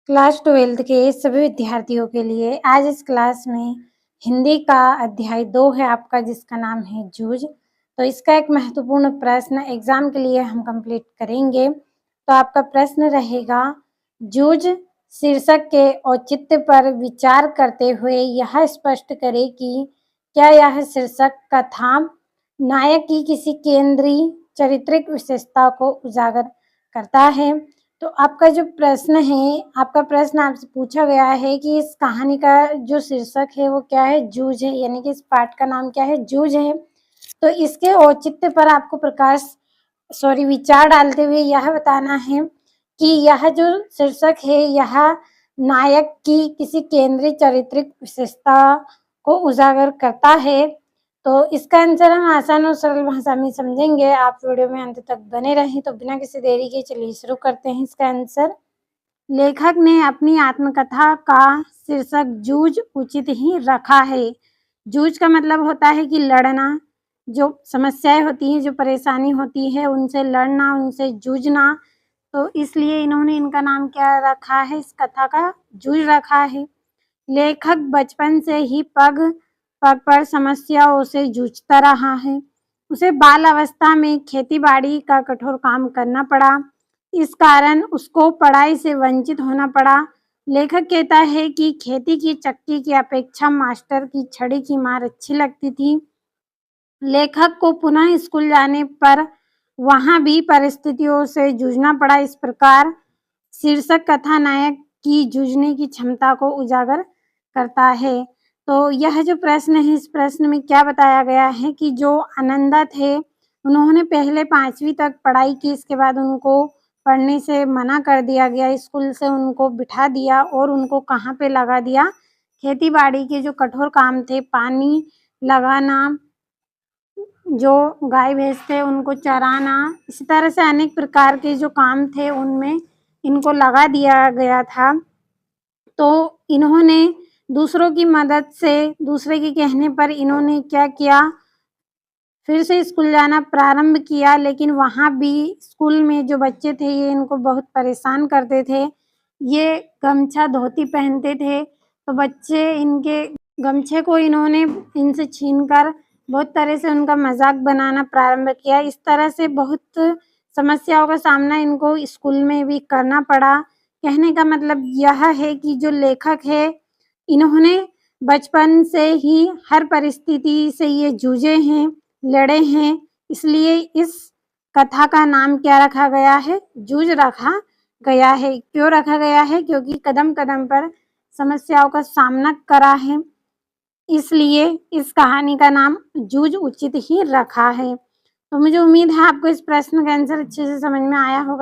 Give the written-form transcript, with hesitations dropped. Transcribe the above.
Class 12th के सभी विद्यार्थियों के लिए आज इस क्लास में हिंदी का अध्याय 2 है आपका, जिसका नाम है जूझ। तो इसका एक महत्वपूर्ण प्रश्न एग्जाम के लिए हम कंप्लीट करेंगे। तो आपका प्रश्न रहेगा, जूझ शीर्षक के औचित्य पर विचार करते हुए यह स्पष्ट करें कि क्या यह शीर्षक कथा नायक की किसी केंद्रीय चारित्रिक विशेषता को उजागर करता है। तो आपका जो प्रश्न है, आपका प्रश्न आपसे पूछा गया है कि इस कहानी का जो शीर्षक है वो क्या है, जूझ है, यानी कि इस पाठ का नाम क्या है, जूझ है। तो इसके औचित्य पर आपको विचार डालते हुए यह बताना है कि यह जो शीर्षक है यह नायक की किसी केंद्रीय चारित्रिक विशेषता को उजागर करता है। तो इसका आंसर हम आसान और सरल भाषा में समझेंगे। आप वीडियो में अंत तक बने रहें। तो बिना किसी देरी के चलिए शुरू करते हैं इसका आंसर। लेखक ने अपनी आत्मकथा का शीर्षक जूझ उचित ही रखा है। जूझ का मतलब होता है कि लड़ना, जो समस्याएं होती हैं, जो परेशानी होती है, उनसे लड़ना, उनसे जूझना। तो इसलिए इन्होंने इनका नाम क्या रखा है, इस कथा का जूझ रखा है। लेखक बचपन से ही पग पग पर समस्याओं से जूझता रहा है। उसे बाल अवस्था में खेती-बाड़ी का कठोर काम करना पड़ा। इस कारण उसको पढ़ाई से वंचित होना पड़ा। लेखक कहता है कि खेती की चक्की की अपेक्षा मास्टर की छड़ी की मार अच्छी लगती थी। लेखक को पुनः स्कूल जाने पर वहां भी परिस्थितियों से जूझना पड़ा। इस प्रकार शीर्षक कथा नायक की जूझने की क्षमता को उजागर करता है। तो यह जो प्रश्न है, इस प्रश्न में क्या बताया गया है कि जो आनंदा थे, उन्होंने पहले 5वीं तक पढ़ाई की। इसके बाद उनको पढ़ने से मना कर दिया गया, स्कूल से उनको बिठा दिया और उनको कहाँ पे लगा दिया, खेती बाड़ी के जो कठोर काम थे, पानी लगाना, जो गाय भैंस थे उनको चराना, इसी तरह से अनेक प्रकार के जो काम थे उनमें इनको लगा दिया गया था। तो इन्होंने दूसरों की मदद से, दूसरे के कहने पर इन्होंने क्या किया, फिर से स्कूल जाना प्रारंभ किया। लेकिन वहाँ भी स्कूल में जो बच्चे थे ये इनको बहुत परेशान करते थे। ये गमछा धोती पहनते थे, तो बच्चे इनके गमछे को इन्होंने इनसे छीनकर बहुत तरह से उनका मजाक बनाना प्रारंभ किया। इस तरह से बहुत समस्याओं का सामना इनको स्कूल में भी करना पड़ा। कहने का मतलब यह है कि जो लेखक है, इन्होंने बचपन से ही हर परिस्थिति से ये जूझे हैं, लड़े हैं। इसलिए इस कथा का नाम क्या रखा गया है, जूझ रखा गया है। क्यों रखा गया है? क्योंकि कदम कदम पर समस्याओं का सामना करा है, इसलिए इस कहानी का नाम जूझ उचित ही रखा है। तो मुझे उम्मीद है आपको इस प्रश्न का आंसर अच्छे से समझ में आया होगा।